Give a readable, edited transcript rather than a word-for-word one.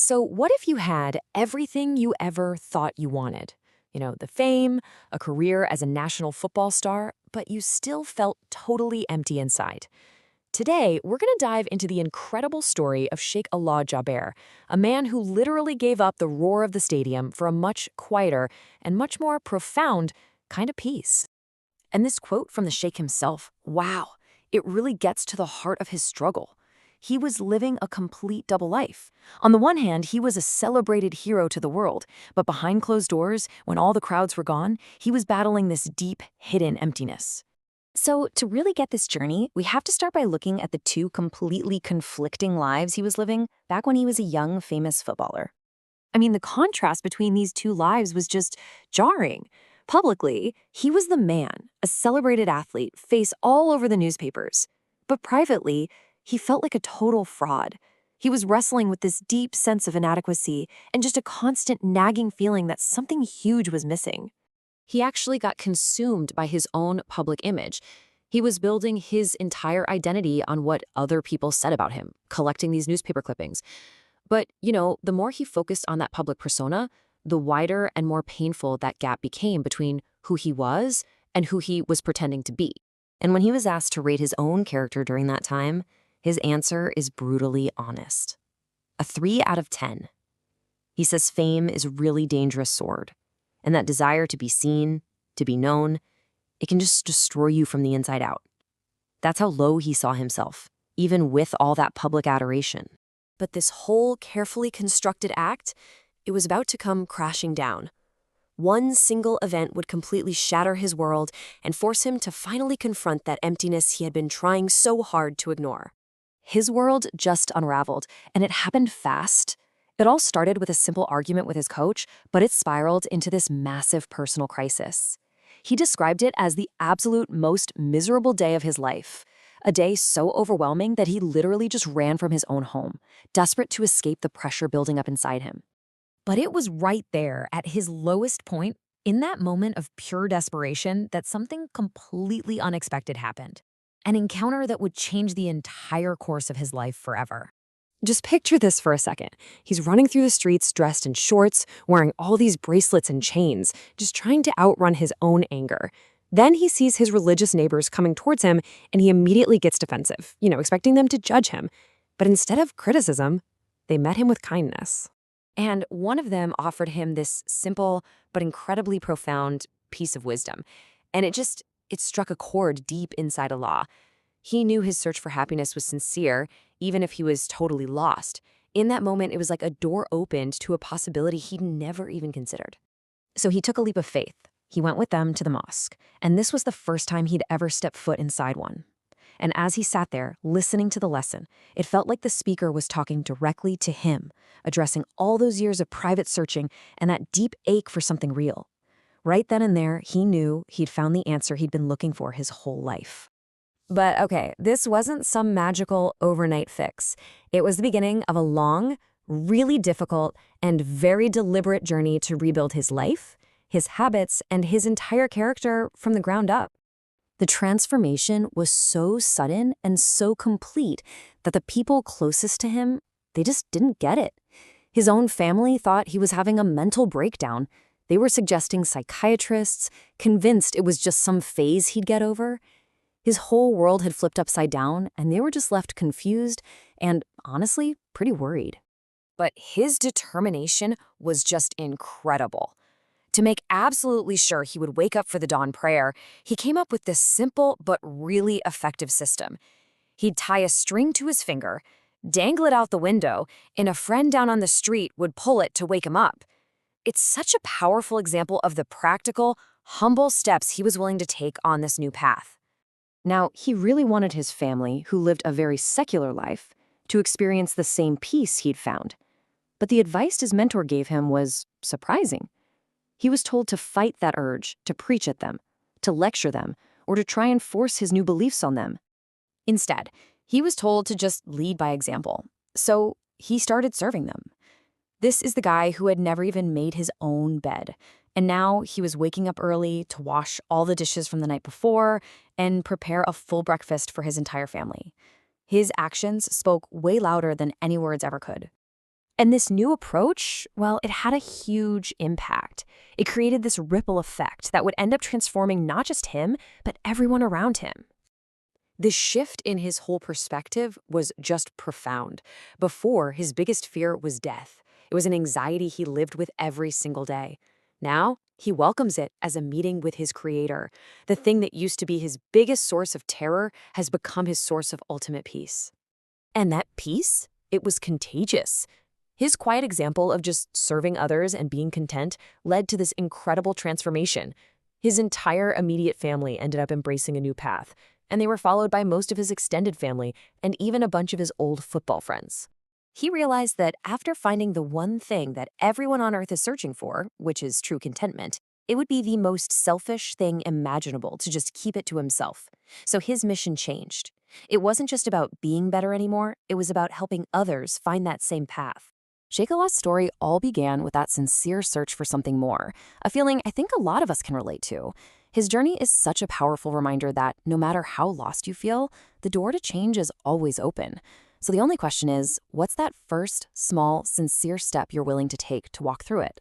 So, what if you had everything you ever thought you wanted? The fame, a career as a national football star, but you still felt totally empty inside. Today, we're going to dive into the incredible story of Sheikh Alaa Jaber, a man who literally gave up the roar of the stadium for a much quieter and much more profound kind of peace. And this quote from the Sheikh himself, wow, it really gets to the heart of his struggle. He was living a complete double life. On the one hand, he was a celebrated hero to the world, but behind closed doors, when all the crowds were gone, he was battling this deep, hidden emptiness. So, to really get this journey, we have to start by looking at the two completely conflicting lives he was living back when he was a young, famous footballer. I mean, the contrast between these two lives was just jarring. Publicly, he was the man, a celebrated athlete, face all over the newspapers. But privately, he felt like a total fraud. He was wrestling with this deep sense of inadequacy and just a constant nagging feeling that something huge was missing. He actually got consumed by his own public image. He was building his entire identity on what other people said about him, collecting these newspaper clippings. But, the more he focused on that public persona, the wider and more painful that gap became between who he was and who he was pretending to be. And when he was asked to rate his own character during that time, his answer is brutally honest. A 3 out of 10. He says fame is a really dangerous sword, and that desire to be seen, to be known, it can just destroy you from the inside out. That's how low he saw himself, even with all that public adoration. But this whole carefully constructed act, it was about to come crashing down. One single event would completely shatter his world and force him to finally confront that emptiness he had been trying so hard to ignore. His world just unraveled, and it happened fast. It all started with a simple argument with his coach, but it spiraled into this massive personal crisis. He described it as the absolute most miserable day of his life, a day so overwhelming that he literally just ran from his own home, desperate to escape the pressure building up inside him. But it was right there, at his lowest point, in that moment of pure desperation, that something completely unexpected happened. An encounter that would change the entire course of his life forever. Just picture this for a second. He's running through the streets dressed in shorts, wearing all these bracelets and chains, just trying to outrun his own anger. Then he sees his religious neighbors coming towards him, and he immediately gets defensive, expecting them to judge him. But instead of criticism, they met him with kindness. And one of them offered him this simple but incredibly profound piece of wisdom. And it struck a chord deep inside Alaa. He knew his search for happiness was sincere, even if he was totally lost. In that moment, it was like a door opened to a possibility he'd never even considered. So he took a leap of faith. He went with them to the mosque, and this was the first time he'd ever stepped foot inside one. And as he sat there, listening to the lesson, it felt like the speaker was talking directly to him, addressing all those years of private searching and that deep ache for something real. Right then and there, he knew he'd found the answer he'd been looking for his whole life. But okay, this wasn't some magical overnight fix. It was the beginning of a long, really difficult, and very deliberate journey to rebuild his life, his habits, and his entire character from the ground up. The transformation was so sudden and so complete that the people closest to him, they just didn't get it. His own family thought he was having a mental breakdown. They were suggesting psychiatrists, convinced it was just some phase he'd get over. His whole world had flipped upside down, and they were just left confused and, honestly, pretty worried. But his determination was just incredible. To make absolutely sure he would wake up for the dawn prayer, he came up with this simple but really effective system. He'd tie a string to his finger, dangle it out the window, and a friend down on the street would pull it to wake him up. It's such a powerful example of the practical, humble steps he was willing to take on this new path. Now, he really wanted his family, who lived a very secular life, to experience the same peace he'd found. But the advice his mentor gave him was surprising. He was told to fight that urge, to preach at them, to lecture them, or to try and force his new beliefs on them. Instead, he was told to just lead by example. So he started serving them. This is the guy who had never even made his own bed. And now he was waking up early to wash all the dishes from the night before and prepare a full breakfast for his entire family. His actions spoke way louder than any words ever could. And this new approach, well, it had a huge impact. It created this ripple effect that would end up transforming not just him, but everyone around him. This shift in his whole perspective was just profound. Before, his biggest fear was death. It was an anxiety he lived with every single day. Now, he welcomes it as a meeting with his creator. The thing that used to be his biggest source of terror has become his source of ultimate peace. And that peace, it was contagious. His quiet example of just serving others and being content led to this incredible transformation. His entire immediate family ended up embracing a new path, and they were followed by most of his extended family and even a bunch of his old football friends. He realized that after finding the one thing that everyone on earth is searching for, which is true contentment, it would be the most selfish thing imaginable to just keep it to himself. So his mission changed. It wasn't just about being better anymore, it was about helping others find that same path. Sheikh Alaa's story all began with that sincere search for something more, a feeling I think a lot of us can relate to. His journey is such a powerful reminder that no matter how lost you feel, the door to change is always open. So the only question is, what's that first, small, sincere step you're willing to take to walk through it?